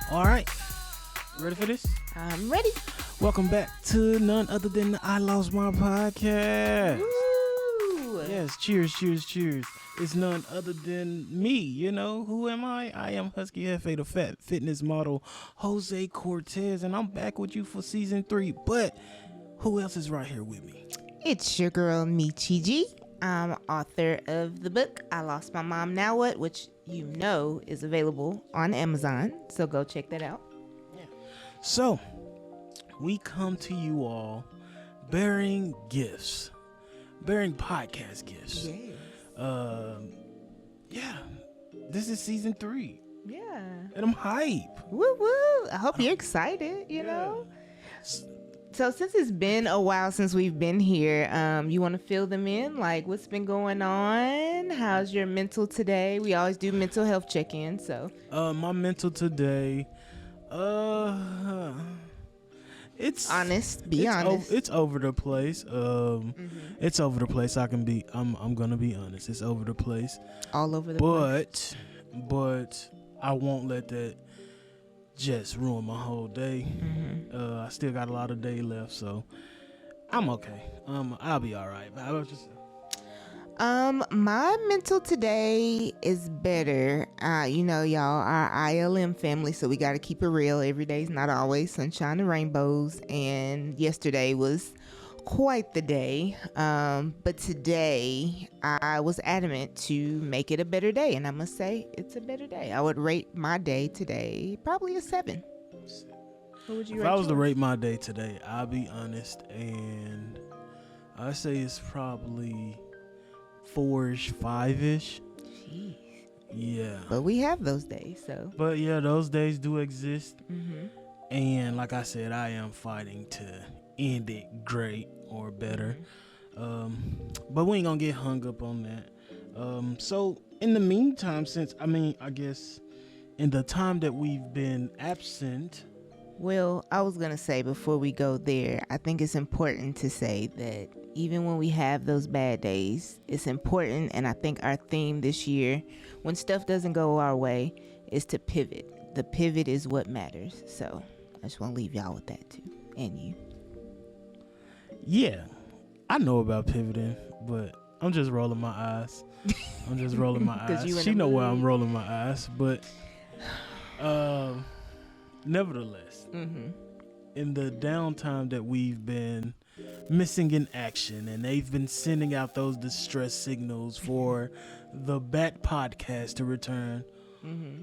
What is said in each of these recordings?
All right. Ready for this? I'm ready. Welcome back to none other than the I Lost My Podcast. Woo! Yes, cheers. It's none other than me. You know, who am I? I am Husky Hefe, the fat fitness model, Jose Cortez, and I'm back with you for season 3. But who else is right here with me? It's your girl, Michi G. I'm author of the book, I Lost My Mom, Now What? Which you know is available on Amazon. So go check that out. So, we come to you all bearing podcast gifts. Yes. This is season 3. Yeah. And I'm hype. Woo woo. I hope you're excited, you know. So since it's been a while since we've been here, you want to fill them in? Like, what's been going on? How's your mental today? We always do mental health check-in, so. My mental today, it's honest. Be honest. It's over the place. It's over the place. I'm gonna be honest. It's over the place. All over the place. But I won't let that just ruin my whole day. I still got a lot of day left, so I'm okay. I'll be all right. How about yourself? My mental today is better. You know, y'all, our ILM family, so we got to keep it real. Every day's not always sunshine and rainbows, and yesterday was quite the day. But today I was adamant to make it a better day, and I must say it's a better day. I would rate my day today probably a 7. What would you rate? If I was to rate my day today, I'll be honest, and I say it's probably 4-ish, 5-ish. Jeez. Yeah. But we have those days, so. But yeah, those days do exist. And like I said, I am fighting to end it great or better. But we ain't gonna get hung up on that. So in the meantime, I guess in the time that we've been absent. Well, I was going to say before we go there, I think it's important to say that even when we have those bad days, it's important. And I think our theme this year, when stuff doesn't go our way, is to pivot. The pivot is what matters. So I just want to leave y'all with that too. And you. Yeah, I know about pivoting, but I'm just rolling my eyes. She know why I'm rolling my eyes, but nevertheless, in the downtime that we've been missing in action, and they've been sending out those distress signals for the Bat Podcast to return,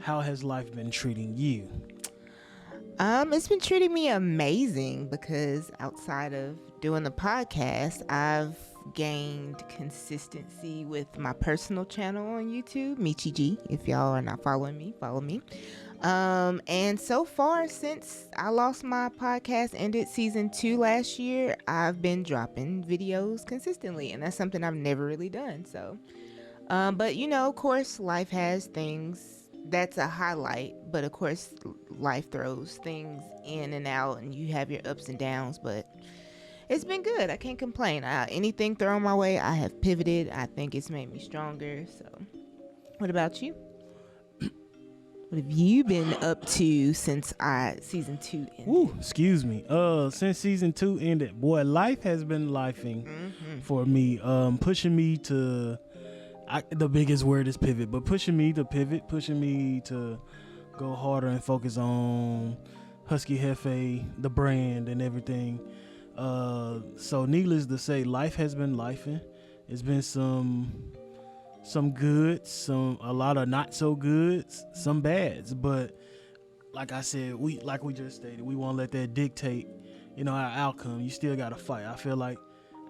how has life been treating you? It's been treating me amazing because outside of doing the podcast, I've gained consistency with my personal channel on YouTube, Michi G. If y'all are not following me, follow me. And so far, since I Lost My Podcast ended season 2 last year, I've been dropping videos consistently, and that's something I've never really done. So, but you know, of course, life has things. That's a highlight, but of course, life throws things in and out, and you have your ups and downs, but it's been good. I can't complain. Anything thrown my way, I have pivoted. I think it's made me stronger. So, what about you? What have you been up to since season 2 ended? Ooh, excuse me. Since season 2 ended, boy, life has been lifing for me. Pushing me to, the biggest word is pivot, but pushing me to pivot, pushing me to go harder and focus on Husky Hefe, the brand and everything. So needless to say, life has been lifing. It's been some goods, a lot of not so goods, some bads, but like I said, we just stated, we won't let that dictate, our outcome. You still gotta fight. I feel like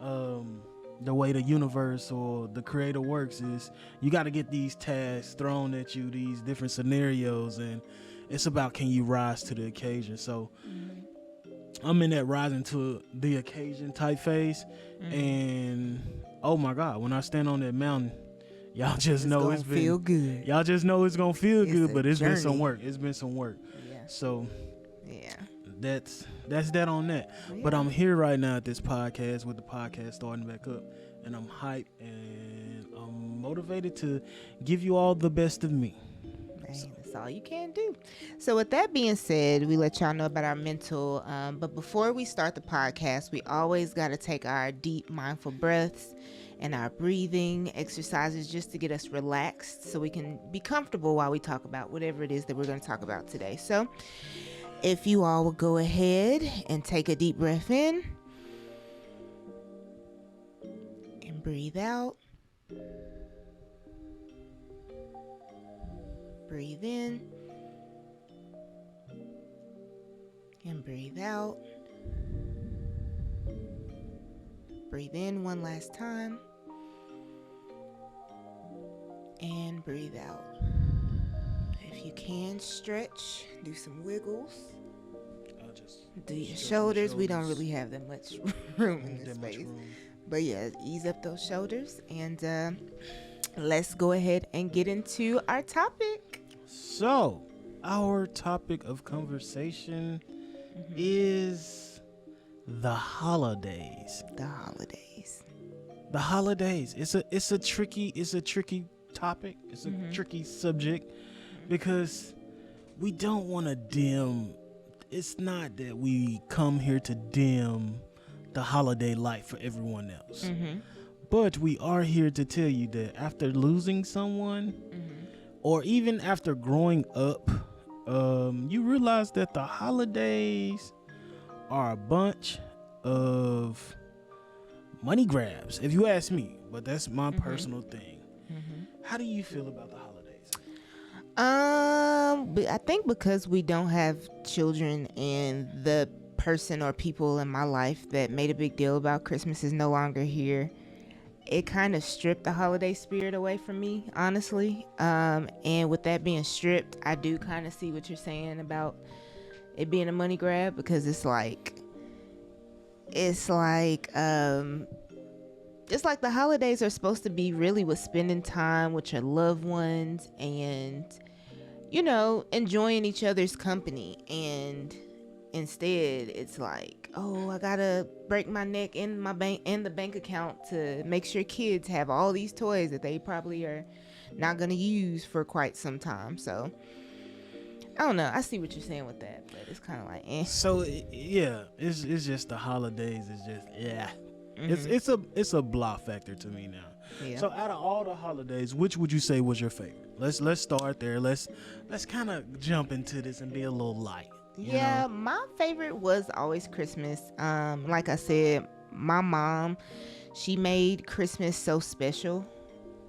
the way the universe or the creator works is you got to get these tasks thrown at you, these different scenarios, and it's about, can you rise to the occasion? So I'm in that rising to the occasion type phase, and oh my God, when I stand on that mountain, y'all just know it's been feel good. Y'all just know it's gonna feel good, but it's journey. been some work. It's been some work. Yeah. So yeah, that's that on that. Yeah. But I'm here right now at this podcast with the podcast starting back up, and I'm hyped and I'm motivated to give you all the best of me. Hey, that's all you can do. So with that being said, we let y'all know about our mental. But before we start the podcast, we always got to take our deep, mindful breaths and our breathing exercises just to get us relaxed so we can be comfortable while we talk about whatever it is that we're going to talk about today. So if you all will go ahead and take a deep breath in and breathe out. Breathe in and breathe out. Breathe in one last time and breathe out. If you can, stretch, do some wiggles. Do your shoulders. We don't really have that much room in this space. But yeah, ease up those shoulders and let's go ahead and get into our topic. So, our topic of conversation is the holidays. The holidays. It's a tricky topic. It's a tricky subject because we don't want to dim. It's not that we come here to dim the holiday life for everyone else. But we are here to tell you that after losing someone, or even after growing up, you realize that the holidays are a bunch of money grabs, if you ask me. But that's my personal thing. How do you feel about the holidays? I think because we don't have children and the person or people in my life that made a big deal about Christmas is no longer here, it kind of stripped the holiday spirit away from me, honestly. And with that being stripped, I do kind of see what you're saying about it being a money grab, because it's like the holidays are supposed to be really with spending time with your loved ones and, you know, enjoying each other's company. And instead, it's like, oh, I gotta break my neck in the bank account to make sure kids have all these toys that they probably are not gonna use for quite some time. So I don't know. I see what you're saying with that, but it's kind of like, eh. So it's just the holidays. It's just it's a blah factor to me now. Yeah. So out of all the holidays, which would you say was your favorite? Let's start there. Let's kind of jump into this and be a little light. Yeah, my favorite was always Christmas. Like I said, my mom, she made Christmas so special.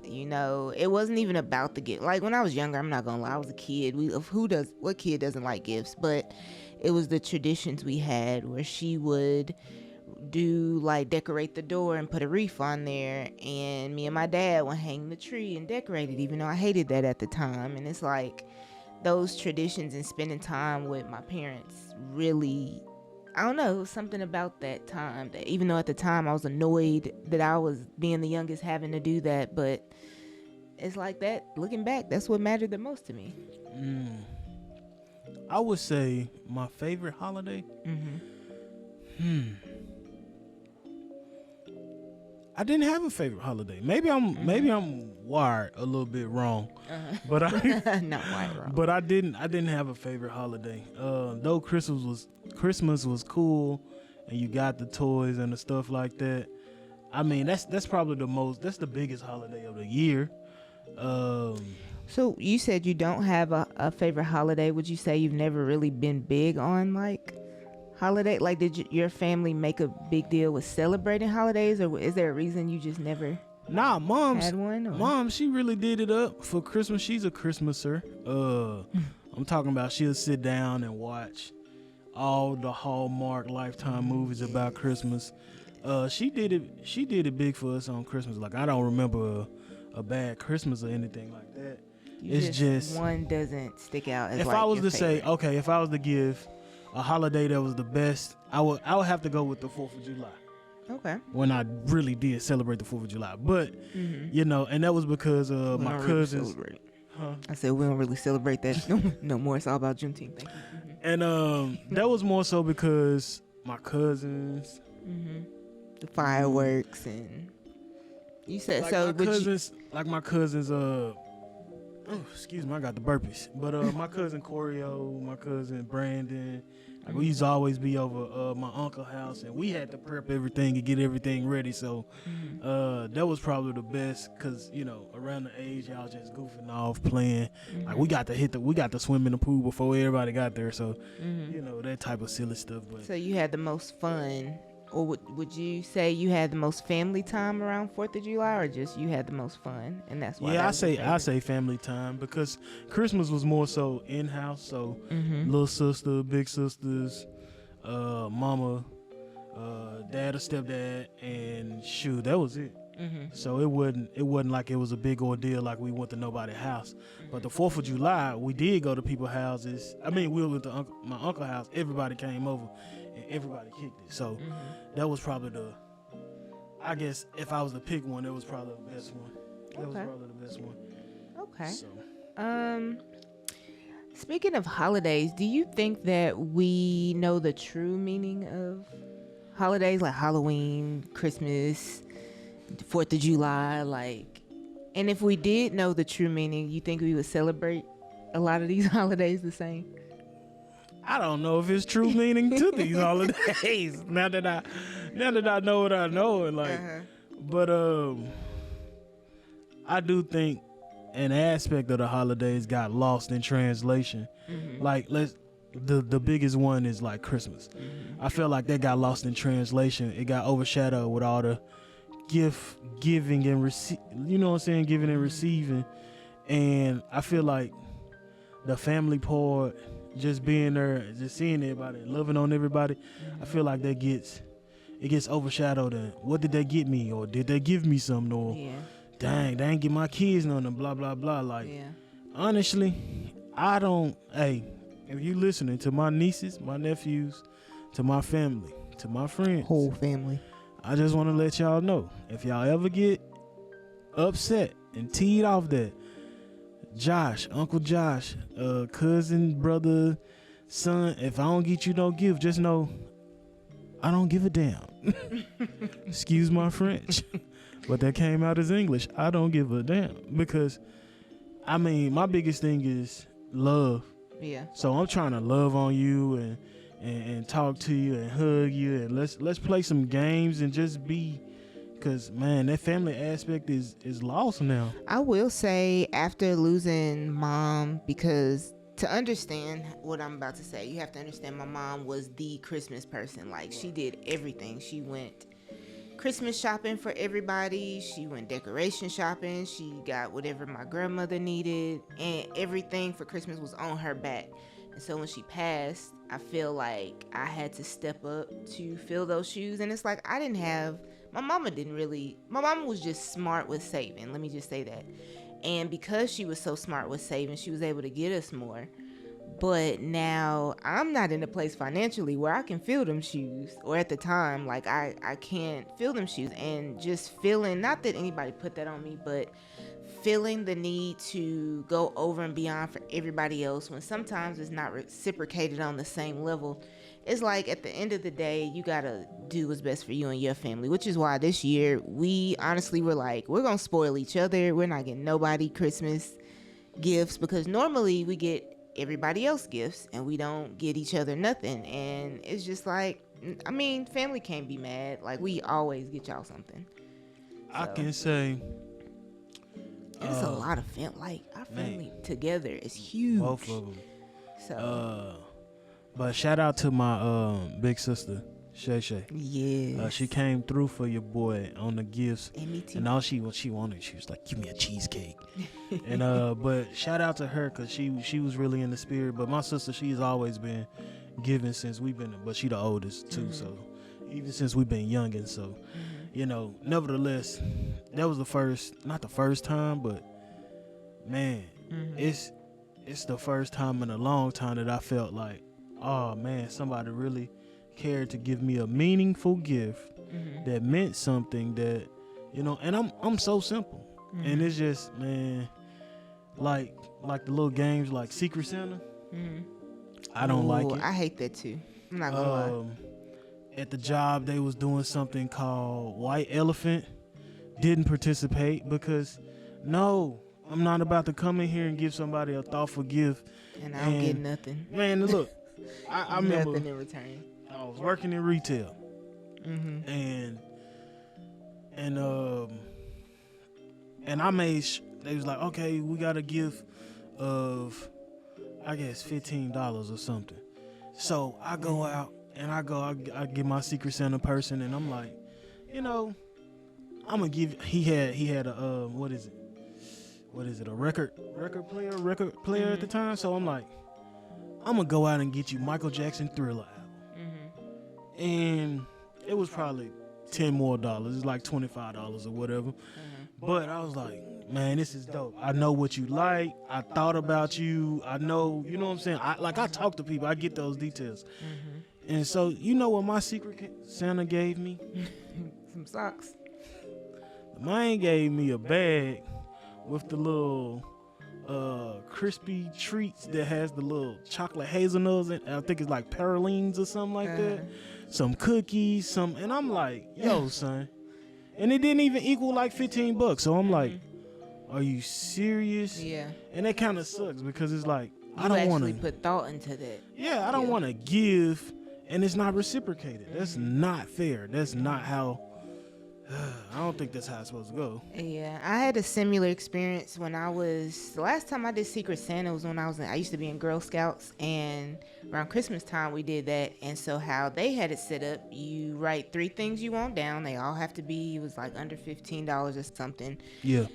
You know, it wasn't even about the gift. Like when I was younger, I'm not gonna lie, I was a kid. What kid doesn't like gifts? But it was the traditions we had where she would do like decorate the door and put a wreath on there, and me and my dad would hang the tree and decorate it, even though I hated that at the time. And it's like those traditions and spending time with my parents really, I don't know, something about that time that, even though at the time I was annoyed that I was being the youngest having to do that, but it's like that, looking back, that's what mattered the most to me. I would say my favorite holiday. I didn't have a favorite holiday. Maybe I'm wired a little bit wrong, but I not wired wrong. But I didn't have a favorite holiday. Though Christmas was cool, and you got the toys and the stuff like that. I mean, that's probably that's the biggest holiday of the year. So you said you don't have a favorite holiday. Would you say you've never really been big on like holiday? Like, did your family make a big deal with celebrating holidays, or is there a reason you just never had one? Mom, she really did it up for Christmas. She's a Christmaser. I'm talking about she'll sit down and watch all the Hallmark Lifetime movies about Christmas. She did it big for us on Christmas. Like, I don't remember a bad Christmas or anything like that. It's just one doesn't stick out as if like I was your to favorite. say, okay, if I was to give a holiday that was the best, I would have to go with the 4th of July. Okay. When I really did celebrate the 4th of July. But, you know, and that was because my cousins. Really I said we don't really celebrate that no more. It's all about Juneteenth. Thank you. And that was more so because my cousins. The fireworks and you said Like so. my cousins, excuse me, I got the burpees. But my cousin Corio, my cousin Brandon, like we used to always be over my uncle's house, and we had to prep everything and get everything ready. So that was probably the best, cause around the age y'all just goofing off, playing. Like we got to swim in the pool before everybody got there. So that type of silly stuff. But so you had the most fun. Or would you say you had the most family time around 4th of July, or just you had the most fun, and that's why? Yeah, I say family time, because Christmas was more so in house. So little sister, big sisters, mama, dad or stepdad, and shoot, that was it. So it wasn't like it was a big ordeal like we went to nobody's house. But the 4th of July, we did go to people's houses. I mean, we went to my uncle's house. Everybody came over, and everybody kicked it. So that was probably I guess if I was to pick one, that was probably the best one. That was probably the best one. Okay. So. Speaking of holidays, do you think that we know the true meaning of holidays, like Halloween, Christmas, 4th of July, and if we did know the true meaning, you think we would celebrate a lot of these holidays the same? I don't know if it's true meaning to these holidays. Now that I know what I know, and but I do think an aspect of the holidays got lost in translation. Like the biggest one is like Christmas. I feel like that got lost in translation. It got overshadowed with all the gift giving and giving and receiving. And I feel like the family part, just being there, just seeing everybody, loving on everybody, I feel like it gets overshadowed. And what did they get me, or did they give me something, or dang, they ain't get my kids none, and blah blah blah. Honestly, I don't. Hey, if you listening to my nieces, my nephews, to my family, to my friends, whole family, I just want to let y'all know, if y'all ever get upset and teed off that Josh, Uncle Josh, cousin, brother, son, if I don't get you no gift, just know I don't give a damn. Excuse my French, but that came out as English. I don't give a damn, because I mean, my biggest thing is love. Yeah. So I'm trying to love on you and talk to you and hug you, and let's play some games and just be, because man, that family aspect is lost now. I will say, after losing mom, because to understand what I'm about to say, you have to understand my mom was the Christmas person. Like, she did everything. She went Christmas shopping for everybody. She went decoration shopping. She got whatever my grandmother needed, and everything for Christmas was on her back. And so when she passed, I feel like I had to step up to fill those shoes. And it's like, my mama was just smart with saving. Let me just say that. And because she was so smart with saving, she was able to get us more. But now I'm not in a place financially where I can fill them shoes. Or at the time, like I can't fill them shoes. And just feeling, not that anybody put that on me, but feeling the need to go over and beyond for everybody else when sometimes it's not reciprocated on the same level. It's like, at the end of the day, you gotta do what's best for you and your family, which is why this year we honestly were like, we're gonna spoil each other. We're not getting nobody Christmas gifts, because normally we get everybody else gifts and we don't get each other nothing. And it's just like, I mean, family can't be mad. Like, we always get y'all something. I can say, it's a lot of family. Like, our family together is huge. Both of them. So, but shout out to my big sister, Shay Shay. Yeah. She came through for your boy on the gifts. And me too. And all she wanted, she was like, give me a cheesecake. And but shout out to her, because she was really in the spirit. But my sister, she's always been giving since we've been, but she the oldest too. So even since we've been youngin', so nevertheless, that was not the first time, but man, it's the first time in a long time that I felt like, oh man, somebody really cared to give me a meaningful gift that meant something, that and I'm so simple. And it's just, man, like the little games like Secret Santa. I don't like it. I hate that too. I'm not gonna lie. At the job, they was doing something called White Elephant. Didn't participate because, no, I'm not about to come in here and give somebody a thoughtful gift. And I don't get nothing. Man, look, I remember nothing in return. I was working in retail. Mm-hmm. And I made they was like, okay, we got a gift of, I guess, $15 or something. So I go out and I get my Secret Santa person, and I'm like, you know, I'm gonna give. He had a what is it? A record player at the time. So I'm like, I'm gonna go out and get you Michael Jackson Thriller album, and it was probably $10 more. It's like $25 or whatever. But I was like, man, this is dope. I know what you like. I thought about you. I know, you know what I'm saying? I talk to people. I get those details. And so, you know what my Secret Santa gave me? Some socks. Mine gave me a bag with the little crispy treats that has the little chocolate hazelnuts in. I think it's like pralines or something like that. Some cookies, and I'm like, yo, son. And it didn't even equal like $15. So I'm like, are you serious? Yeah. And that kind of sucks because it's like, I don't don't want to put thought into that. Yeah, I don't want to give and it's not reciprocated. That's not fair. That's not how. I don't think that's how it's supposed to go. Yeah, I had a similar experience when the last time I did Secret Santa was when I used to be in Girl Scouts, and around Christmas time we did that. And so how they had it set up, you write 3 things you want down. They all have to be, it was like under $15 or something. Yeah.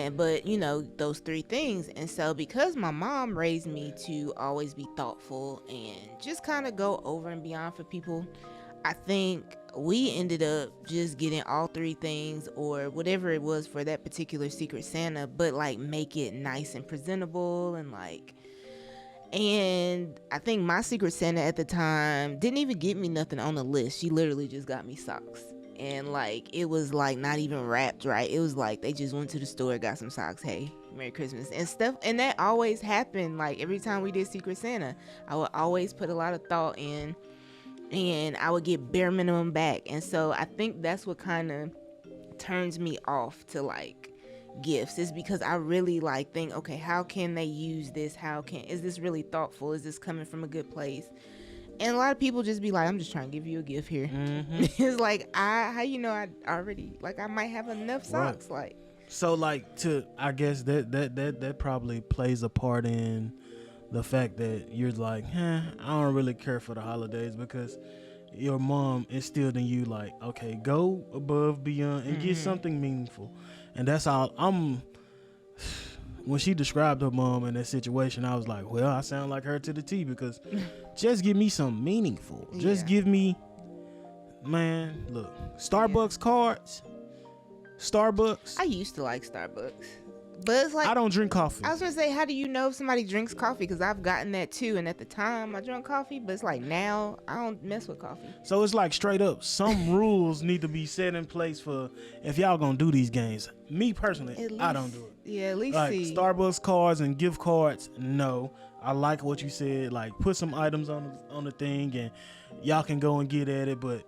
But you know, those 3 things. And so because my mom raised me to always be thoughtful and just kind of go over and beyond for people, I think we ended up just getting all 3 things or whatever it was for that particular Secret Santa, but like make it nice and presentable and I think my Secret Santa at the time didn't even get me nothing on the list. She literally just got me socks. And like, it was like not even wrapped right. It was like they just went to the store, got some socks. Hey, Merry Christmas and stuff. And that always happened. Like every time we did Secret Santa, I would always put a lot of thought in. And I would get bare minimum back. And so I think that's what kind of turns me off to like gifts, is because I really like think, okay, how can they use this? Is this really thoughtful? Is this coming from a good place? And a lot of people just be like, I'm just trying to give you a gift here. It's like, how you know I already, like I might have enough socks. Right. Like, so like I guess that probably plays a part in the fact that you're like, I don't really care for the holidays, because your mom instilled in you like, okay, go above, beyond, and get something meaningful. And that's all. When she described her mom in that situation, I was like, well, I sound like her to the T, because just give me something meaningful. Just give me, man, look, Starbucks cards. Starbucks. I used to like Starbucks. But it's like, I don't drink coffee. I was gonna say, how do you know if somebody drinks coffee? Because I've gotten that too, and at the time I drank coffee, but it's like now I don't mess with coffee. So it's like straight up, some rules need to be set in place for if y'all gonna do these games. Me personally, I don't do it. Yeah, at least like Starbucks cards and gift cards. No, I like what you said. Like put some items on the thing, and y'all can go and get at it. But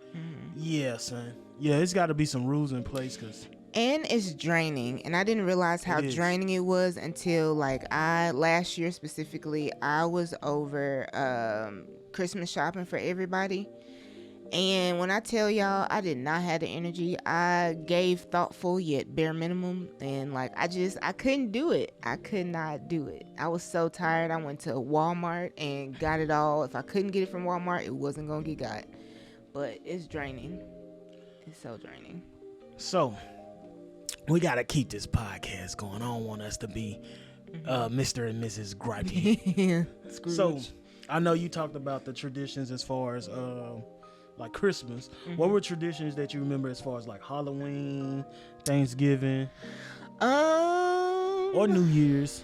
yeah, son, yeah, it's got to be some rules in place, because. And it's draining, and I didn't realize how draining it was until like last year specifically, I was over Christmas shopping for everybody, and when I tell y'all I did not have the energy, I gave thoughtful yet bare minimum, and like I couldn't do it. I could not do it. I was so tired. I went to Walmart and got it all. If I couldn't get it from Walmart, it wasn't gonna get got. But it's draining. It's so draining. So we got to keep this podcast going. I don't want us to be Mr. and Mrs. Gripey. Scrooge. So I know you talked about the traditions as far as like Christmas. What were traditions that you remember as far as like Halloween, Thanksgiving, or New Year's?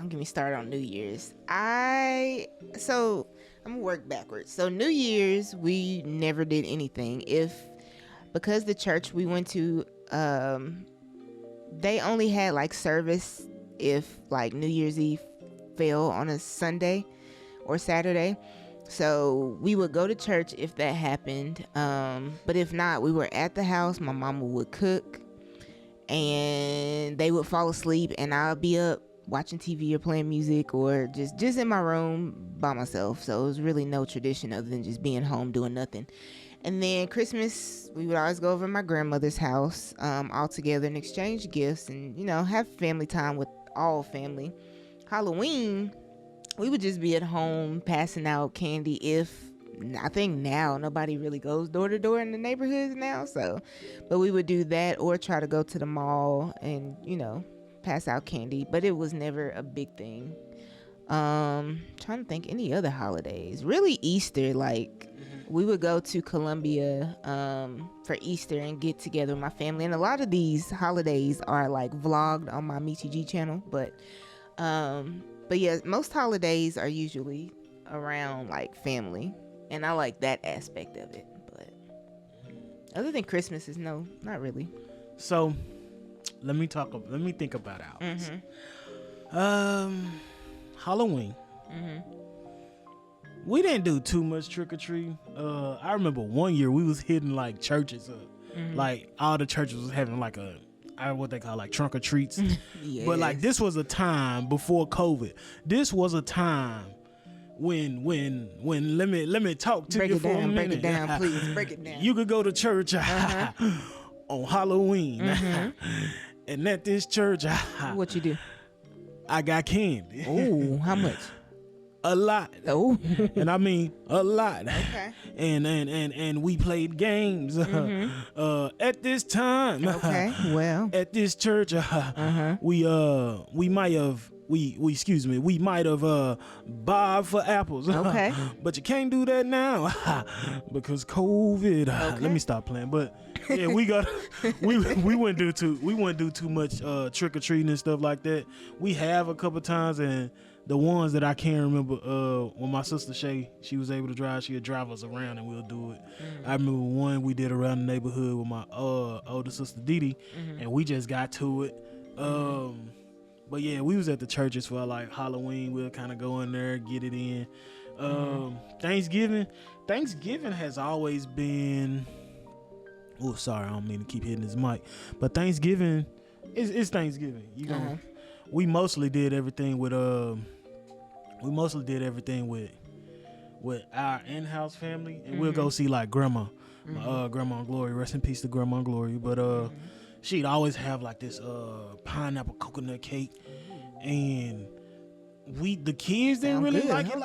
Get me started on New Year's. I'm gonna work backwards. So New Year's, we never did anything. Because the church we went to, they only had like service if like New Year's Eve fell on a Sunday or Saturday. So we would go to church if that happened. But if not, we were at the house. My mama would cook, and then they would fall asleep and I'll be up watching TV or playing music or just in my room by myself. So it was really no tradition other than just being home doing nothing. And then Christmas, we would always go over to my grandmother's house all together and exchange gifts and, have family time with all family. Halloween, we would just be at home passing out candy. I think now nobody really goes door to door in the neighborhoods now. But we would do that or try to go to the mall and, pass out candy. But it was never a big thing. Trying to think any other holidays. Really Easter, we would go to Columbia for Easter and get together with my family. And a lot of these holidays are vlogged on my MeTG channel. But yeah, most holidays are usually around think and I like that aspect of it. But other than Christmas is no, not really. So let me think about ours. Halloween. We didn't do too much trick-or-treat. I remember one year we was hitting churches up. All the churches was having what they call trunk or treats. Yes. But this was a time before COVID. This was a time when let me talk to you for a minute. Break it down, please. Break it down. You could go to church on Halloween. And at this church, what you do? I got candy. Oh, how much? A lot. Oh. And I mean a lot. Okay. And we played games at this time. Okay. Well. At this church, we might have bobbed for apples. Okay. But you can't do that now because COVID. Okay. Let me stop playing. But yeah, we wouldn't do too much trick or treating and stuff like that. We have a couple times, and the ones that I can't remember, when my sister Shay, she was able to drive, she'd drive us around and we'll do it. I remember one we did around the neighborhood with my older sister Dee Dee, and we just got to it. But yeah, we was at the churches for Halloween. We'll kind of go in there, get it in. Thanksgiving has always been. Oh, sorry, I don't mean to keep hitting this mic, but Thanksgiving is Thanksgiving. We mostly did everything with with our in-house family, and we'll go see grandma, Grandma Glory. Rest in peace to Grandma Glory. But she'd always have this pineapple coconut cake, and the kids didn't really like it.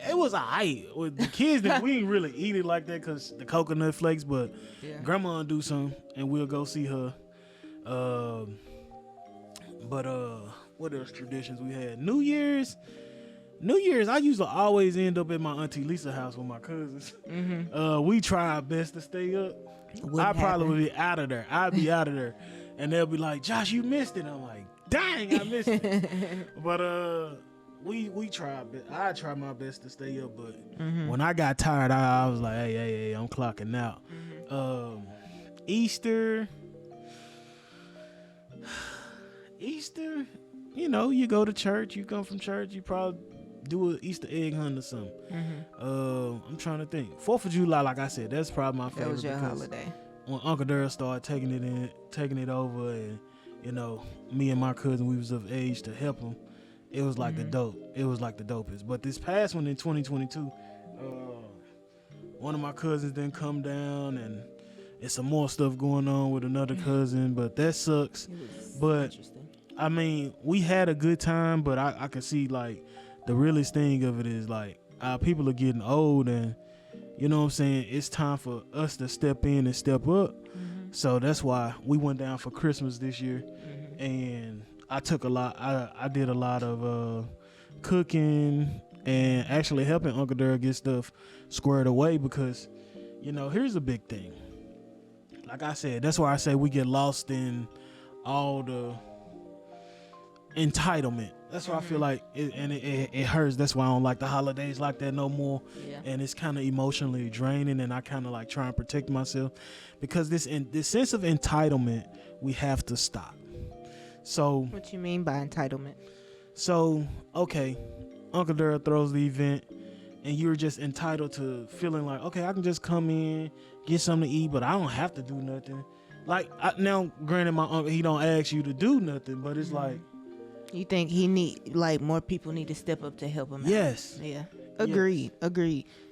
It was alright. The kids we didn't really eat it like that because the coconut flakes. But Grandma would do some, and we'll go see her. What else traditions we had? New Year's, I used to always end up at my auntie Lisa's house with my cousins. We try our best to stay up. I probably would be out of there. I'd be out of there, and they'll be like, "Josh, you missed it." I'm like, "Dang, I missed it." But we try. I try my best to stay up, but when I got tired, I was like, "Hey, I'm clocking out." Easter. You go to church, you come from church, you probably do an Easter egg hunt or something. I'm trying to think. 4th of July, like I said, that's probably my favorite. That was your holiday. When Uncle Daryl started taking it over, and me and my cousin, we was of age to help him. It was the dope. It was the dopest. But this past one in 2022, one of my cousins didn't come down, and it's some more stuff going on with another cousin, but that sucks. But I mean, we had a good time, but I could see the realest thing of it is our people are getting old, and you know what I'm saying, it's time for us to step in and step up. So that's why we went down for Christmas this year, and I did a lot of cooking and actually helping Uncle Daryl get stuff squared away, because here's a big thing. Like I said, that's why I say we get lost in all the entitlement. That's why I feel it hurts. That's why I don't like the holidays like that no more. And it's kind of emotionally draining, and I kind of try and protect myself, because this sense of entitlement, we have to stop. So what you mean by entitlement? So okay, Uncle Daryl throws the event, and you're just entitled to feeling okay, I can just come in, get something to eat, but I don't have to do nothing. Like now, granted, my uncle, he don't ask you to do nothing, but it's like, you think he need like more people need to step up to help him out? Yes. Yeah. Agreed.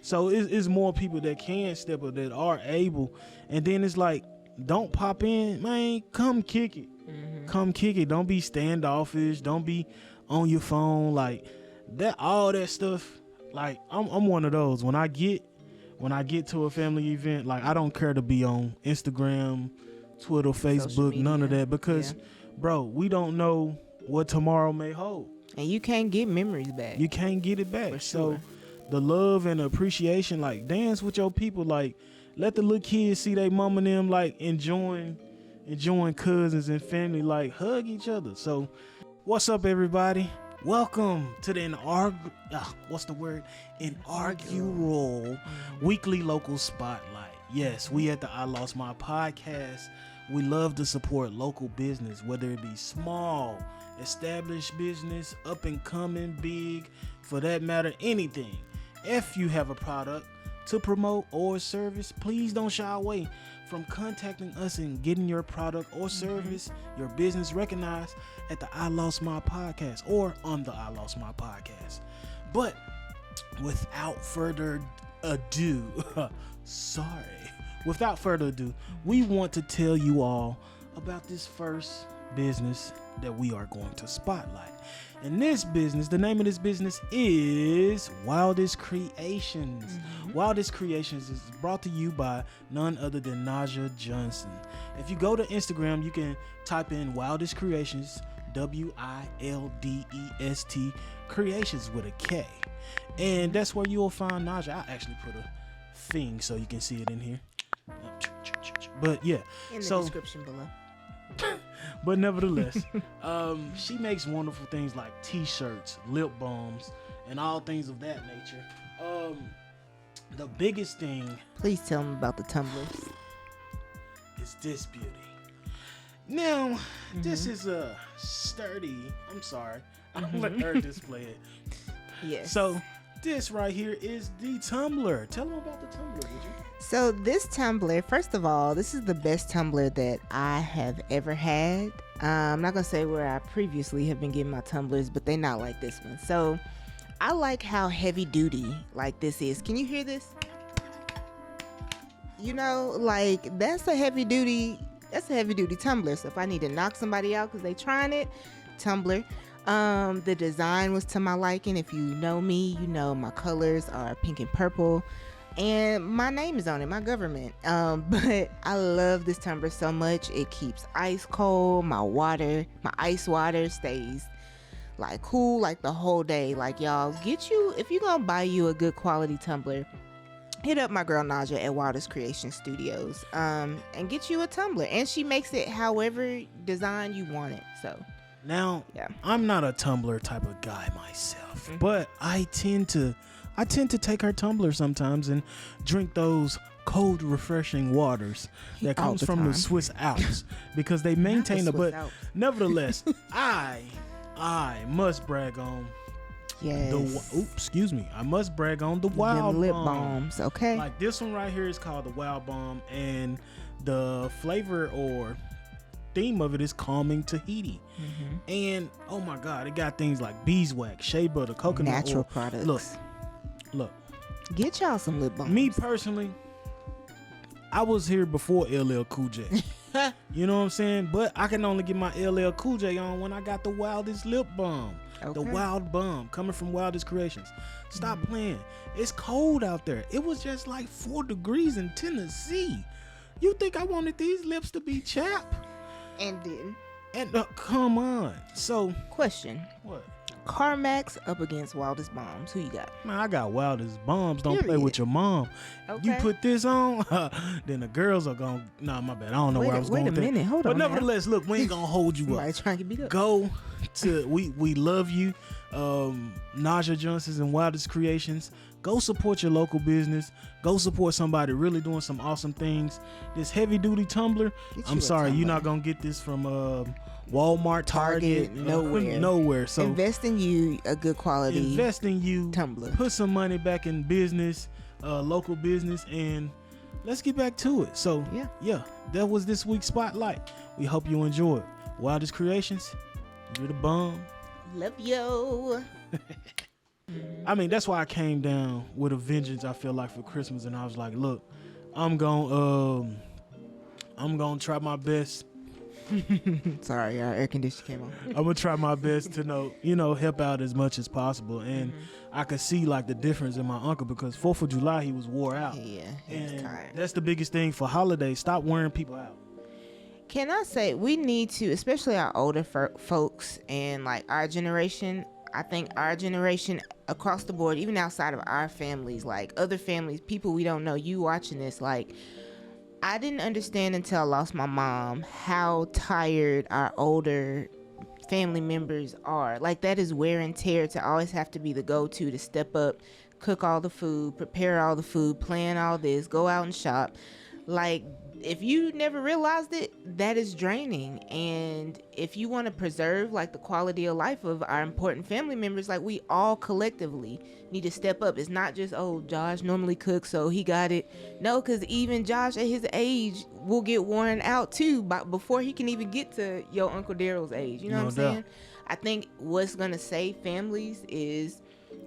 So it's more people that can step up, that are able, and then it's like, don't pop in, man. Come kick it. Come kick it. Don't be standoffish. Don't be on your phone like that. All that stuff. Like I'm one of those. When I get to a family event, like I don't care to be on Instagram, Twitter, Facebook, none of that, because, bro, we don't know what tomorrow may hold. And you can't get memories back. You can't get it back. For So sure. the love and appreciation, like dance with your people, like let the little kids see they mama and them like enjoying cousins and family, like hug each other. So what's up, everybody? Welcome to the inaugural weekly local spotlight. Yes, we at the I Lost My podcast. We love to support local business, whether it be small, established business, up and coming, big, for that matter, anything. If you have a product to promote or service, please don't shy away from contacting us and getting your product or service, your business recognized at the I Lost My podcast or on the I Lost My podcast. But without further ado, we want to tell you all about this first business that we are going to spotlight. And this business, the name of this business is Wildest Creations. Wildest Creations is brought to you by none other than Naja Johnson. If you go to Instagram, you can type in Wildest Creations, WILDEST Creations with a K. And that's where you'll find Naja. I actually put a thing so you can see it in here. But yeah. In the description below. But nevertheless, she makes wonderful things like t-shirts, lip balms, and all things of that nature. The biggest thing, please tell them about the tumblers, is this beauty. Now, this is a sturdy, I'm sorry, I'll let her display it. Yes. So this right here is the tumbler. Tell them about the tumbler, would you? So this tumbler, first of all, this is the best tumbler that I have ever had. I'm not going to say where I previously have been getting my tumblers, but they're not like this one. So I like how heavy duty like this is. Can you hear this? You know, like that's a heavy duty tumbler. So if I need to knock somebody out because they trying it, tumbler. The design was to my liking. If you know me, you know my colors are pink and purple. And my name is on it, my government. But I love this tumbler so much. It keeps ice cold. My ice water stays like cool like the whole day. Like y'all, if you're gonna buy you a good quality tumbler, hit up my girl Naja at Wildest Creation Studios and get you a tumbler. And she makes it however design you want it. So now, I'm not a tumbler type of guy myself, but I tend to take her tumbler sometimes and drink those cold, refreshing waters that comes from the Swiss Alps because they maintain but nevertheless, I must brag on I must brag on the Wild lip Bombs. Okay. Like this one right here is called the Wild Bomb, and the flavor or theme of it is calming Tahiti. And oh my God, it got things like beeswax, shea butter, coconut natural oil. products. Look, get y'all some lip balms. Me personally, I was here before LL Cool J. You know what I'm saying? But I can only get my LL Cool J on when I got the wildest lip balm. Okay. The Wild Bomb coming from Wildest Creations. Stop playing. It's cold out there. It was just like 4 degrees in Tennessee. You think I wanted these lips to be chapped? And didn't. And come on. So, question. What? CarMax up against Wildest Bombs. Who you got? Man, I got Wildest Bombs. Don't play with your mom. Okay. You put this on, then the girls are going, nah, my bad. I don't know where I was going with that. Wait a minute. Hold on. But nevertheless, look, we ain't going to hold you up. Trying to get beat up. Go to, we love you. Naja Johnson and Wildest Creations. Go support your local business. Go support somebody really doing some awesome things. This heavy duty tumbler, I'm sorry, you're not going to get this from Walmart, Target, nowhere. So invest in you a good quality. Invest in you. Tumbler. Put some money back in business, local business, and let's get back to it. So yeah, that was this week's spotlight. We hope you enjoyed. Wildest Creations, you're the bomb. Love yo. I mean, that's why I came down with a vengeance. I feel like for Christmas, and I was like, look, I'm gonna try my best. Sorry, our air conditioner came on. I'm gonna try my best to help out as much as possible. And I could see like the difference in my uncle, because 4th of July he was wore out. Yeah, he was tired. That's the biggest thing for holidays. Stop wearing people out. Can I say, we need to, especially our older folks and like our generation, I think our generation across the board, even outside of our families, like other families, people we don't know, you watching this, like, I didn't understand until I lost my mom how tired our older family members are. Like, that is wear and tear to always have to be the go-to, to step up, cook all the food, prepare all the food, plan all this, go out and shop. Like, if you never realized it, that is draining. And if you want to preserve like the quality of life of our important family members, like, we all collectively need to step up. It's not just, oh, Josh normally cooks, so he got it. No, because even Josh at his age will get worn out too, before he can even get to your Uncle Daryl's age. You know what I'm saying? I think what's going to save families is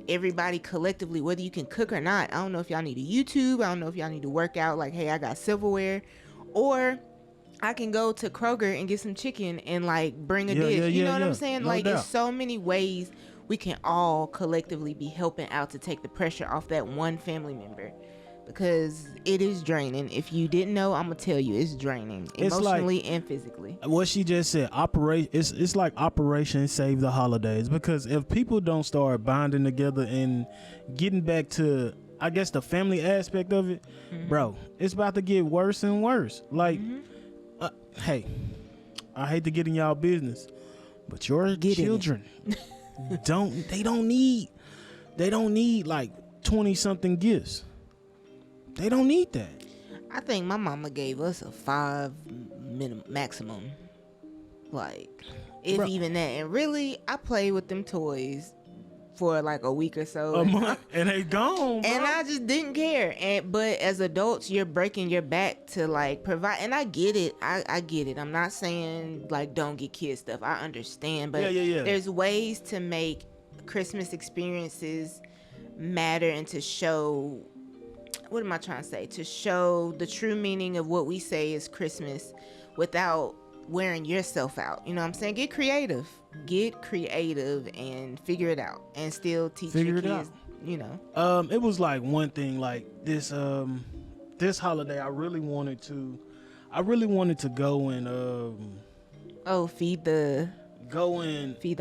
everybody collectively, whether you can cook or not. I don't know if y'all need a YouTube. I don't know if y'all need to work out, like, hey, I got silverware, or I can go to Kroger and get some chicken and like bring a dish. You know what I'm saying? Like, there's so many ways we can all collectively be helping out to take the pressure off that one family member, because it is draining. If you didn't know, I'm gonna tell you, it's draining, emotionally and physically. What she just said, it's like Operation Save the Holidays, because if people don't start bonding together and getting back to, I guess, the family aspect of it, bro, it's about to get worse and worse. Like, hey, I hate to get in y'all business, but your children they don't need like 20 something gifts. They don't need that. I think my mama gave us a 5 maximum, like, if even that. And really, I played with them toys for like a week or so, a month, and they gone, bro. And I just didn't care. But as adults, you're breaking your back to like provide, and I get it. I get it. I'm not saying like don't get kids stuff. I understand, but there's ways to make Christmas experiences matter and to show, what am I trying to say? To show the true meaning of what we say is Christmas without wearing yourself out. You know what I'm saying? Get creative and figure it out, and still teach your kids, you know. It was like one thing, like this holiday, I really wanted to go and feed the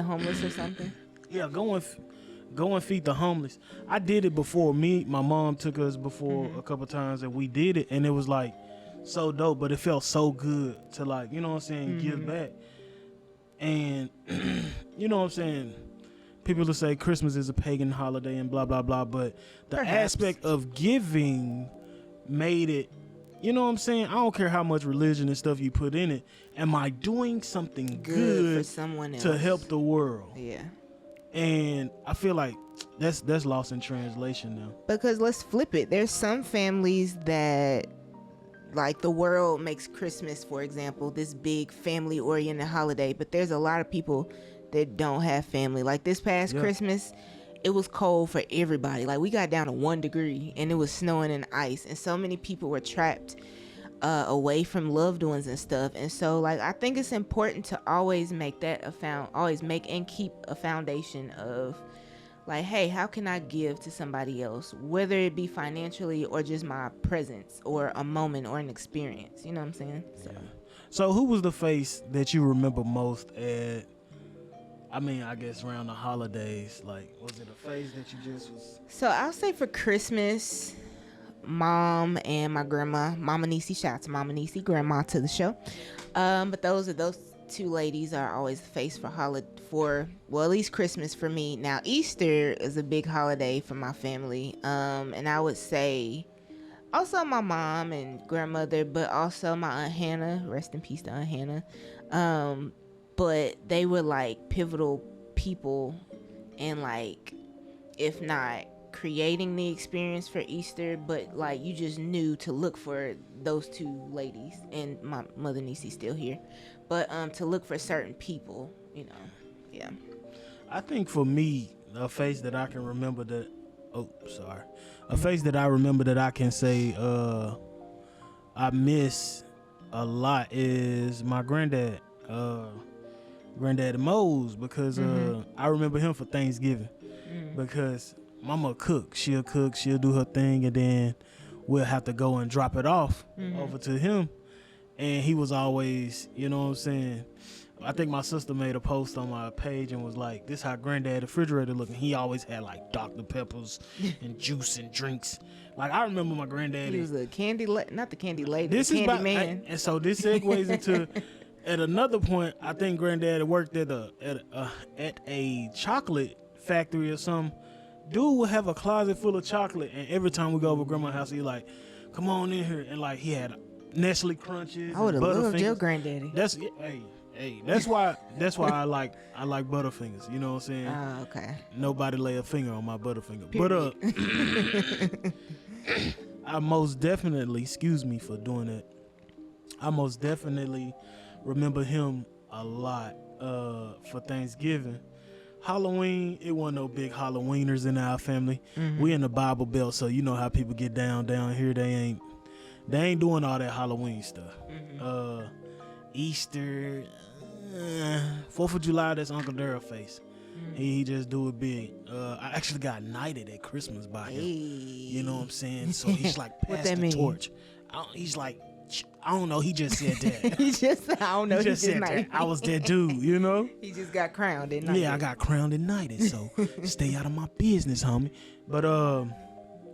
homeless or something. Yeah, go and feed the homeless. I did it before. My mom took us before a couple times, and we did it, and it was like so dope, but it felt so good to, like, you know what I'm saying, give back. And you know what I'm saying, people will say Christmas is a pagan holiday and blah blah blah, but the aspect of giving made it, you know what I'm saying, I don't care how much religion and stuff you put in it, am I doing something good for someone else to help the world? Yeah. And I feel like that's lost in translation now. Because let's flip it. There's some families that, like, the world makes Christmas, for example, this big family-oriented holiday, but there's a lot of people that don't have family. Like, this past Christmas, it was cold for everybody. Like, we got down to 1 degree, and it was snowing and ice, and so many people were trapped away from loved ones and stuff. And so, like, I think it's important to always make that always make and keep a foundation of, like, hey, how can I give to somebody else, whether it be financially or just my presence or a moment or an experience, you know what I'm saying? So who was the face that you remember most at, I guess around the holidays? Like, was it a face that you just was? So I'll say for Christmas, Mom and my grandma, Mama Nisi, shout out to Mama Nisi, grandma to the show. But those two ladies are always the face for at least Christmas for me. Now, Easter is a big holiday for my family. And I would say also my mom and grandmother, but also my Aunt Hannah, rest in peace to Aunt Hannah. But they were like pivotal people, and like, if not creating the experience for Easter, but like you just knew to look for those two ladies, and my mother Niecy's still here, but to look for certain people, you know. Yeah. I think for me, a face that I can remember that. Oh, sorry. A face that I remember that I can say I miss a lot is my granddad, Granddad Mose, because I remember him for Thanksgiving because Mama cook. She'll cook, she'll do her thing, and then we'll have to go and drop it off over to him. And he was always, you know what I'm saying? I think my sister made a post on my page and was like, this how Granddad refrigerator looking. He always had like Dr. Peppers and juice and drinks. Like I remember my granddad. He was a not the candy lady, this the is candy man. And so this segues into at another point, I think Granddad worked at a chocolate factory or something. Dude would have a closet full of chocolate, and every time we go over Grandma's house, he like, come on in here, and like he had Nestle Crunches. I would have loved your granddaddy. That's why I like Butterfingers. You know what I'm saying? Okay. Nobody lay a finger on my Butterfinger. Period. But I most definitely, excuse me for doing that. I most definitely remember him a lot for Thanksgiving. Halloween, it wasn't no big Halloweeners in our family. We in the Bible Belt, so you know how people get down here. They ain't doing all that Halloween stuff. Easter, 4th of July, that's Uncle Darrell face. He just do it big. I actually got knighted at Christmas by him. You know what I'm saying? So he's like, pass the torch. He's like, I don't know. He just said that. I don't know. He just said that. I was that dude, you know? He just got crowned and knighted. Yeah, I got crowned and knighted. So stay out of my business, homie. But I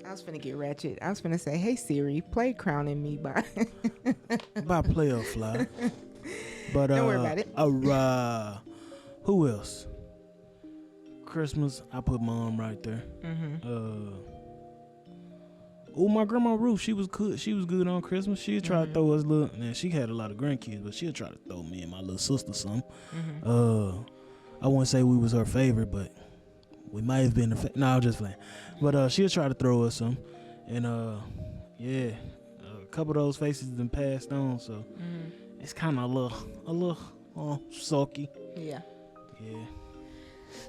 was finna get ratchet. I was finna say, hey Siri, play Crowning Me by Player Fly. But don't worry about it. Who else? Christmas, I put Mom right there. My grandma Ruth, she was good. She was good on Christmas. She'd try to throw us little. Man, she had a lot of grandkids, but she'd try to throw me and my little sister some. I wouldn't say we was her favorite, but we might have been. No, I'm just playing. But she'll try to throw us some, and a couple of those faces have been passed on, so it's kind of a little sulky. Yeah. Yeah.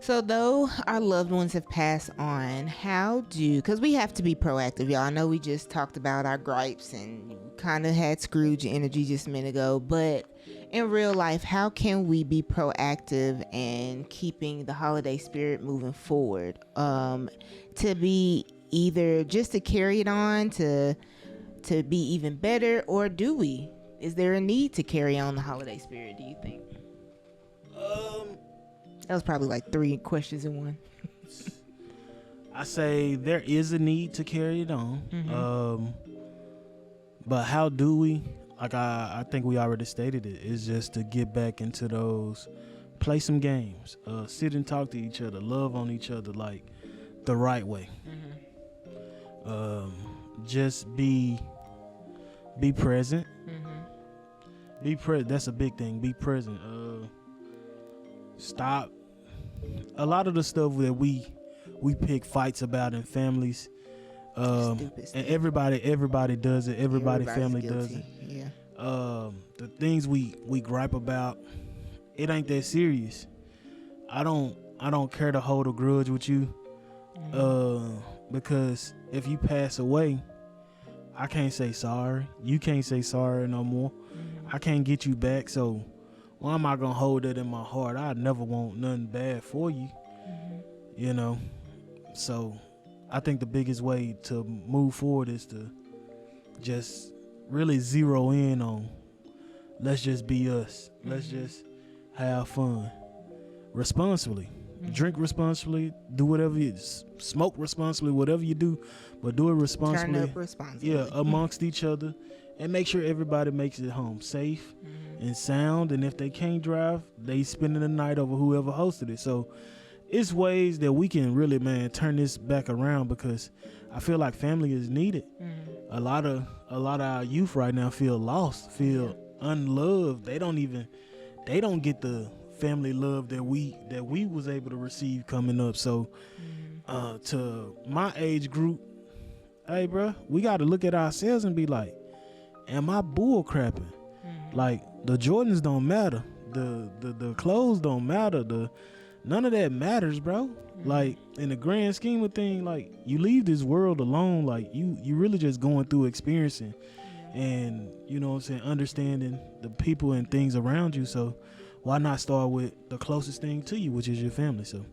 So though our loved ones have passed on, because we have to be proactive, y'all. I know we just talked about our gripes and kind of had Scrooge energy just a minute ago, but in real life, how can we be proactive and keeping the holiday spirit moving forward? To be either just to carry it on, to be even better, or do we? Is there a need to carry on the holiday spirit, do you think? That was probably like 3 questions in one. I say there is a need to carry it on. But how do we? Like I think we already stated it. It's just to get back into those, play some games, sit and talk to each other, love on each other like the right way. Just be present. Be present. That's a big thing. Be present. Stop. A lot of the stuff that we pick fights about in families, and everybody does it. Everybody's family guilty. Does it. Yeah. The things we gripe about, it ain't that serious. I don't care to hold a grudge with you, because if you pass away, I can't say sorry. You can't say sorry no more. I can't get you back. So why am I gonna hold that in my heart? I never want nothing bad for you. You know. So I think the biggest way to move forward is to just really zero in on, let's just be us. Let's just have fun responsibly. Drink responsibly, do whatever you smoke responsibly, whatever you do, but do it responsibly. Turn up responsibly. Yeah, amongst each other, and make sure everybody makes it home safe and sound. And if they can't drive, they spending the night over whoever hosted it. So it's ways that we can really, turn this back around, because I feel like family is needed. A lot of our youth right now feel lost, feel unloved. They don't get the family love that we was able to receive coming up. So to my age group, hey bro, we got to look at ourselves and be like, am I bull crapping? Like, the Jordans don't matter, the clothes don't matter, none of that matters, bro. Like, in the grand scheme of things, like, you leave this world alone, like you really just going through experiencing and, you know what I'm saying, understanding the people and things around you. So why not start with the closest thing to you, which is your family? So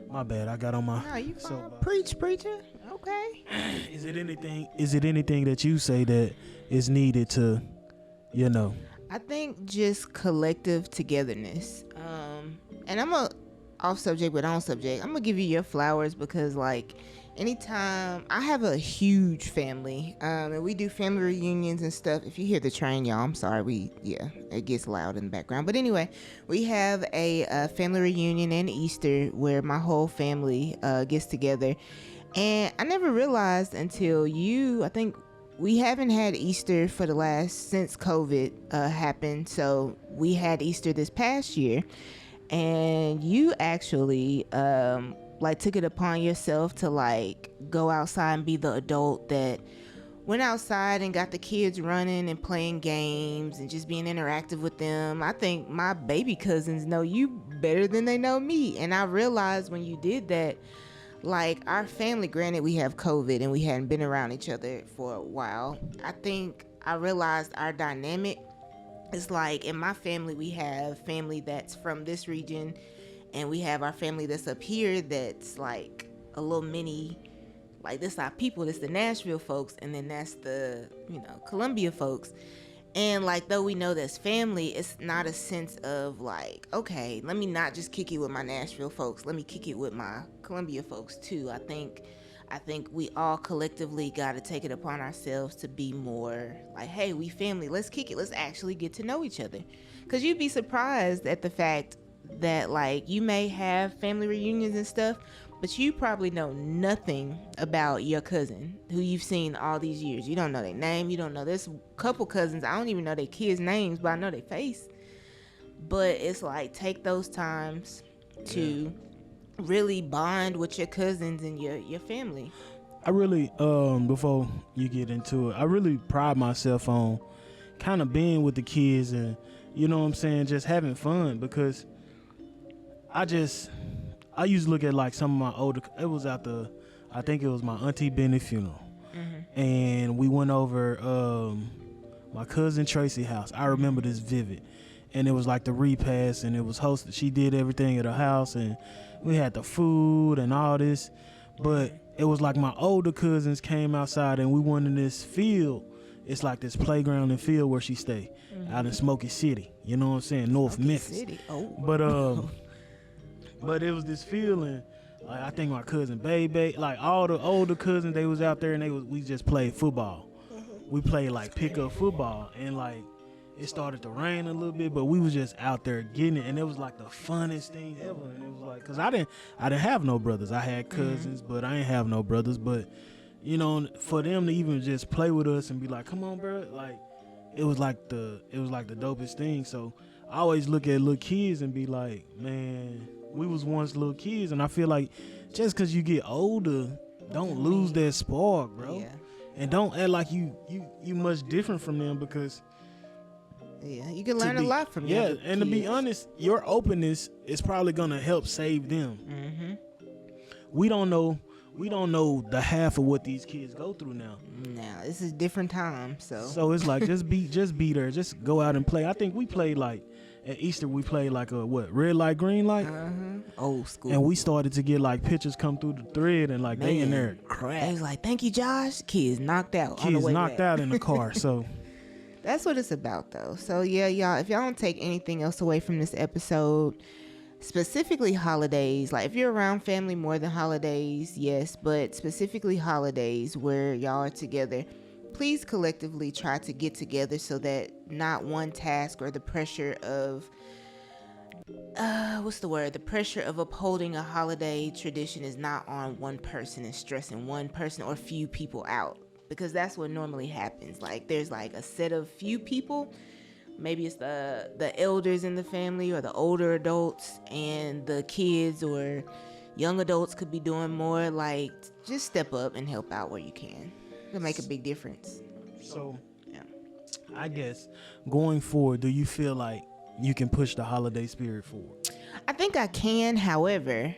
my bad, I got on my No, you fine. Preach, preacher. Okay. Is it anything that you say that is needed to, you know? I think just collective togetherness. And I'm off subject but on subject. I'm gonna give you your flowers because, like, anytime I have a huge family, and we do family reunions and stuff. If you hear the train, y'all, I'm sorry. It gets loud in the background. But anyway, we have a family reunion and Easter where my whole family gets together. And I never realized until I think we haven't had Easter since COVID happened. So we had Easter this past year, and you actually took it upon yourself to like go outside and be the adult that went outside and got the kids running and playing games and just being interactive with them. I think my baby cousins know you better than they know me. And I realized when you did that, like, our family, granted we have COVID and we hadn't been around each other for a while, I think I realized our dynamic is like, in my family, we have family that's from this region and we have our family that's up here that's like a little mini, like, this our people, this the Nashville folks, and then that's the, Columbia folks. And like, though we know that's family, it's not a sense of like, okay, let me not just kick it with my Nashville folks, let me kick it with my Columbia folks too. I think we all collectively got to take it upon ourselves to be more like, hey, we family, let's kick it, let's actually get to know each other. Because you'd be surprised at the fact that, like, you may have family reunions and stuff, but you probably know nothing about your cousin who you've seen all these years. You don't know their name. You don't know. There's a couple cousins, I don't even know their kids' names, but I know their face. But it's like, take those times to really bond with your cousins and your family. I really, before you get into it, I really pride myself on kind of being with the kids and, you know what I'm saying, just having fun, because I used to look at like some of my older, it was I think it was my Auntie Benny funeral. And we went over my cousin Tracy's house. I remember this vivid. And it was like the repast, and it was hosted. She did everything at her house, and we had the food and all this. But it was like my older cousins came outside, and we went in this field. It's like this playground and field where she stayed, out in Smoky City. You know what I'm saying? North Memphis. City. Oh. But it was this feeling, like, I think my cousin Baby, like all the older cousins, they was out there, and we just played football. We played like pickup football, and like it started to rain a little bit, but we was just out there getting it, and it was like the funnest thing ever. And it was like, cause I didn't have no brothers. I had cousins, but I ain't have no brothers. But you know, for them to even just play with us and be like, come on, bro, like it was like the dopest thing. So I always look at little kids and be like, man, we was once little kids. And I feel like just because you get older, don't lose that spark, bro. Yeah. And don't act like you much different from them, because you can learn a lot from them. Yeah, and to be honest, your openness is probably gonna help save them. We don't know the half of what these kids go through now. Now this is different time, so it's like just be there, just go out and play. I think we played like at Easter, we played like a red light, green light, old school, and we started to get like pictures come through the thread, and like they in there crack. It was like, thank you, Josh. Kids knocked out. Kids knocked out in the car. So that's what it's about, though. So yeah, y'all, if y'all don't take anything else away from this episode, specifically holidays, like if you're around family more than holidays, yes, but specifically holidays where y'all are together, please collectively try to get together so that not one task or the pressure of the pressure of upholding a holiday tradition is not on one person and stressing one person or few people out, because that's what normally happens. Like there's like a set of few people, maybe it's the elders in the family or the older adults, and the kids or young adults could be doing more. Like, just step up and help out where you can. It'll make a big difference. So, yeah. I guess going forward, do you feel like you can push the holiday spirit forward? I think I can. However,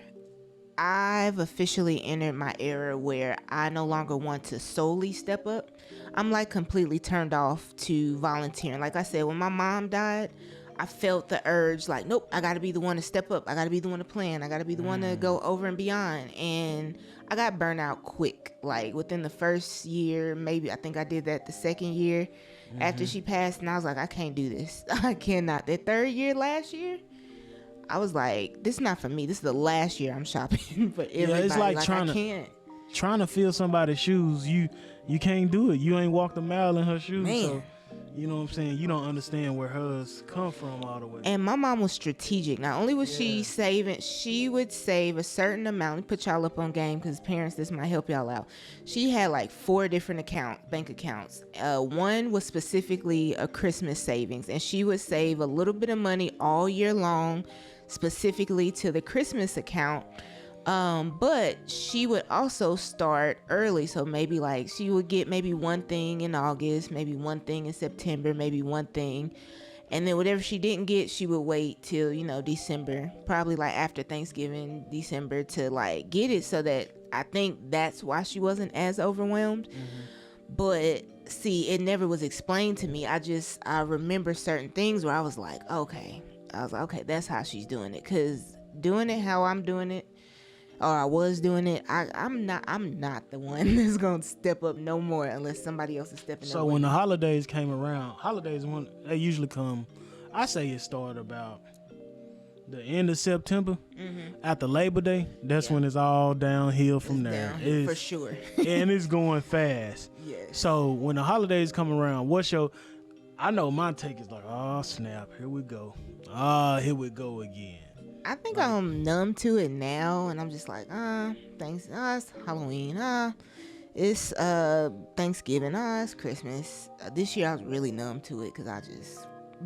I've officially entered my era where I no longer want to solely step up. I'm like completely turned off to volunteering. Like I said, when my mom died, I felt the urge like, nope, I got to be the one to step up. I got to be the one to plan. I got to be the one to go over and beyond. And I got burnt out quick. Like within the first year, maybe I think I did that the second year after she passed. And I was like, I can't do this. I cannot. That third year last year, I was like, this is not for me. This is the last year I'm shopping for everybody. Yeah, it's like trying to fill somebody's shoes. You can't do it. You ain't walked a mile in her shoes. Man. So, you know what I'm saying? You don't understand where hers come from all the way. And my mom was strategic. Not only was she saving, she would save a certain amount. Let me put y'all up on game because parents, this might help y'all out. She had like 4 different bank accounts. One was specifically a Christmas savings, and she would save a little bit of money all year long, specifically to the Christmas account. But she would also start early. So maybe like she would get maybe one thing in August, maybe one thing in September, maybe one thing. And then whatever she didn't get, she would wait till, December, probably like after Thanksgiving, December, to like get it. So that I think that's why she wasn't as overwhelmed. But see, it never was explained to me. I remember certain things where I was like, okay, that's how she's doing it. 'Cause doing it how I'm doing it, or I was doing it, I'm not the one that's gonna step up no more unless somebody else is stepping up. So when the holidays came around, when they usually come, I say it started about the end of September. After Labor Day, that's when it's all downhill from there. For sure. And it's going fast. Yes. So when the holidays come around, I know my take is like, oh snap, here we go. Here we go again. I think I'm numb to it now, and I'm just like, it's Halloween, it's Thanksgiving, it's Christmas. This year I was really numb to it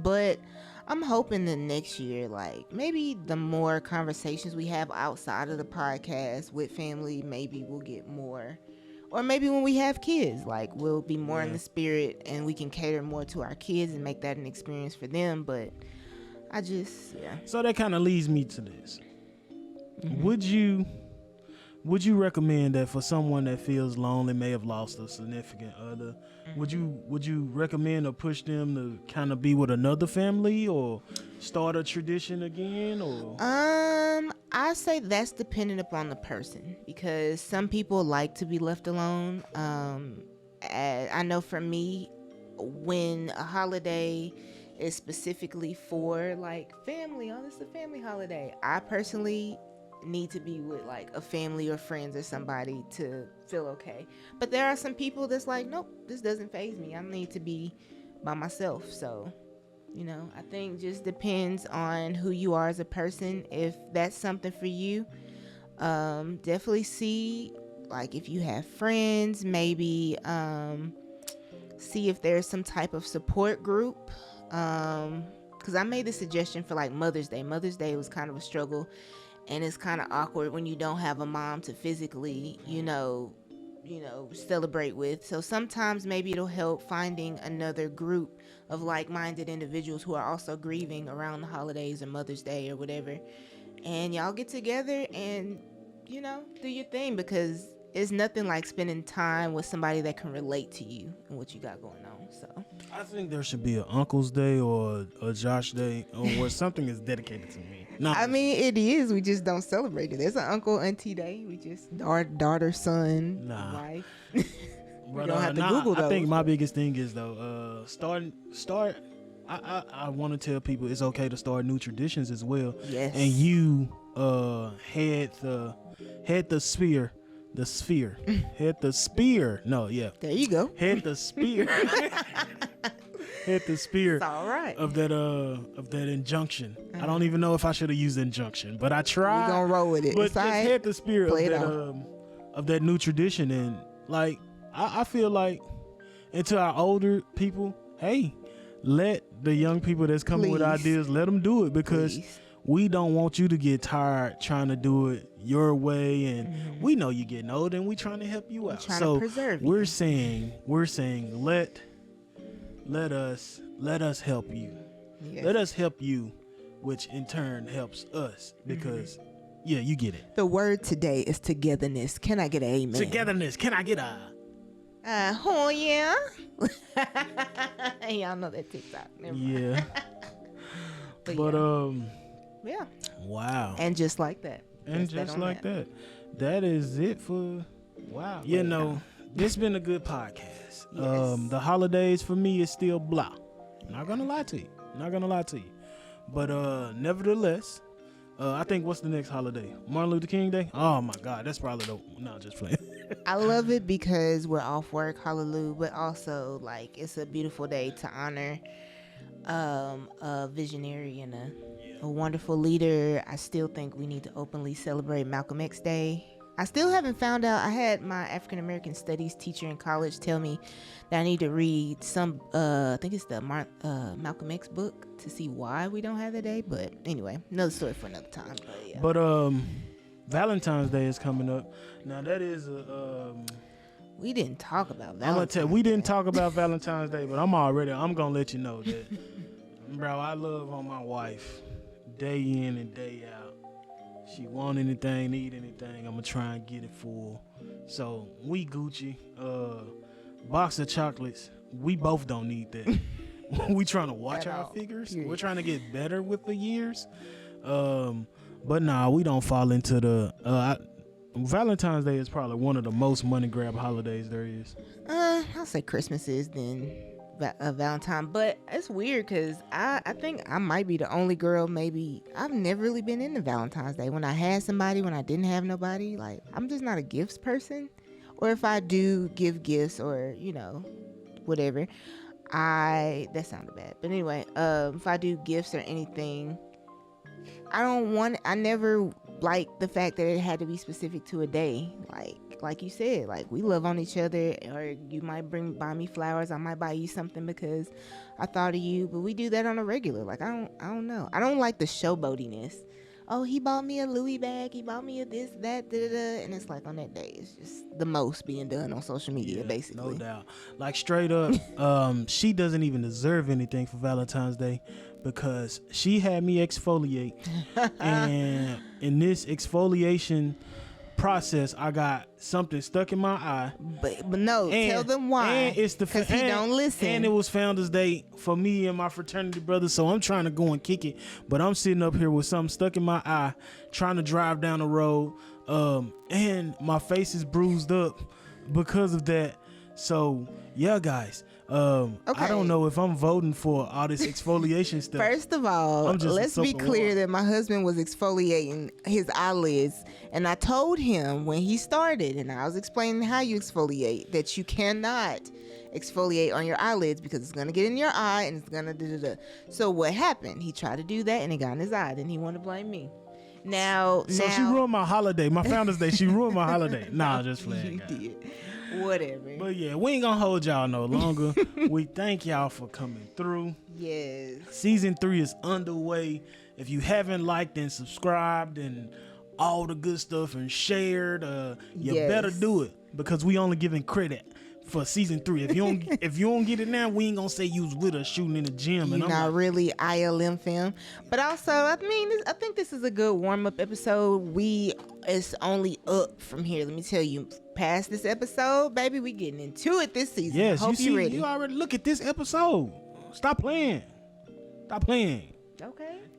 but I'm hoping the next year, like maybe the more conversations we have outside of the podcast with family, maybe we'll get more. Or maybe when we have kids, like we'll be more in the spirit and we can cater more to our kids and make that an experience for them. But So that kind of leads me to this. Would you recommend that for someone that feels lonely, may have lost a significant other, would you recommend or push them to kind of be with another family or start a tradition again? Or I say that's dependent upon the person, because some people like to be left alone. I know for me, when a holiday is specifically for like family, this is a family holiday, I personally need to be with like a family or friends or somebody to feel okay. But there are some people that's like, nope, this doesn't faze me, I need to be by myself. So I think just depends on who you are as a person. If that's something for you, definitely see like if you have friends, maybe see if there's some type of support group. Because I made the suggestion for like Mother's Day. Mother's Day was kind of a struggle, and it's kind of awkward when you don't have a mom to physically, celebrate with. So sometimes maybe it'll help finding another group of like-minded individuals who are also grieving around the holidays or Mother's Day or whatever, and y'all get together and do your thing, because it's nothing like spending time with somebody that can relate to you and what you got going on. So I think there should be an Uncle's Day or a Josh Day, or where something is dedicated to me. No, I mean, it is. We just don't celebrate it. There's an Uncle Auntie Day. We just daughter, son, wife. We don't have to Google those. I think my biggest thing is though, start. I want to tell people it's okay to start new traditions as well. Yes. And you had the spear. The sphere. Hit the spear. No, yeah. There you go. Hit the spear. Hit the spear. It's all right. Of that injunction. I don't even know if I should have used injunction, but I tried. We're gonna roll with it. But just hit the spear of that new tradition. And like I feel like, and to our older people, hey, let the young people that's coming with ideas, let them do it, because we don't want you to get tired trying to do it your way, and we know you're getting old, and we trying to help you out. So we're saying let us help you. Yes. Let us help you, which in turn helps us, because you get it. The word today is togetherness. Can I get an amen? Togetherness. Can I get a oh yeah. Y'all know that TikTok. Never mind. But yeah. Wow. And just like that. And just like that. That is it for wow. You know, this been a good podcast. Yes. The holidays for me is still blah. Not gonna lie to you. But nevertheless, I think what's the next holiday? Martin Luther King Day? Oh my God, that's probably just playing. I love it because we're off work, hallelujah, but also like it's a beautiful day to honor a visionary and a wonderful leader. I still think we need to openly celebrate Malcolm X Day. I still haven't found out. I had my African American studies teacher in college tell me that I need to read some, I think it's the Malcolm X book to see why we don't have that day. But anyway, another story for another time. But Valentine's Day is coming up. Now that is we didn't talk about Valentine's I'm gonna tell we didn't talk about Valentine's Day, but I'm gonna let you know that bro, I love on my wife day in and day out. She want anything, need anything, I'm gonna try and get it for her. So we Gucci. Box of chocolates, we both don't need that. We trying to watch our figures. We're trying to get better with the years. But nah, we don't fall into the Valentine's Day is probably one of the most money grab holidays there is. I'll say Christmas is then Valentine, but it's weird because I think I might be the only girl. Maybe I've never really been into Valentine's Day. When I had somebody, when I didn't have nobody, like I'm just not a gifts person. Or if I do give gifts or whatever, that sounded bad. But anyway, if I do gifts or anything, I never liked the fact that it had to be specific to a day. Like you said, like we love on each other, or you might buy me flowers. I might buy you something because I thought of you, but we do that on a regular. Like I don't know. I don't like the showboatiness. Oh, he bought me a Louis bag. He bought me a this, that, da-da-da. And it's like on that day, it's just the most being done on social media, basically. No doubt. Like straight up, she doesn't even deserve anything for Valentine's Day because she had me exfoliate. And in this exfoliation process, I got something stuck in my eye. But no, tell them why. And it's because he don't listen. And it was Founders Day for me and my fraternity brothers, so I'm trying to go and kick it. But I'm sitting up here with something stuck in my eye, trying to drive down the road, and my face is bruised up because of that. So yeah, guys. I don't know if I'm voting for all this exfoliation stuff. First of all, let's be clear that my husband was exfoliating his eyelids, and I told him when he started, and I was explaining how you exfoliate, that you cannot exfoliate on your eyelids because it's gonna get in your eye and it's gonna da-da-da. So what happened? He tried to do that and it got in his eye. Then he wanted to blame me. So she ruined my holiday, my Founders Day. She ruined my holiday. Nah, just playing. You did. Whatever. But yeah, we ain't gonna hold y'all no longer. We thank y'all for coming through. Yes. Season 3 is underway. If you haven't liked and subscribed and all the good stuff and shared, you better do it because we only giving credit for season 3. If you don't get it now, we ain't gonna say you was with us shooting in the gym. You're not really ILM film. But also, I think this is a good warm-up episode. It's only up from here. Let me tell you, past this episode, baby, we getting into it this season. Yes, I hope you ready. You already look at this episode. Stop playing. Okay.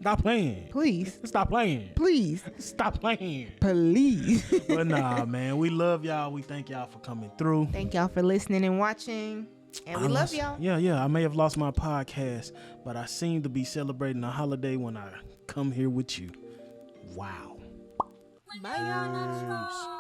Stop playing. Please. Stop playing. Please. Stop playing. Please. But nah, man, we love y'all. We thank y'all for coming through. Thank y'all for listening and watching. And we love y'all. Yeah. I may have lost my podcast, but I seem to be celebrating a holiday when I come here with you. Wow. Bye, y'all.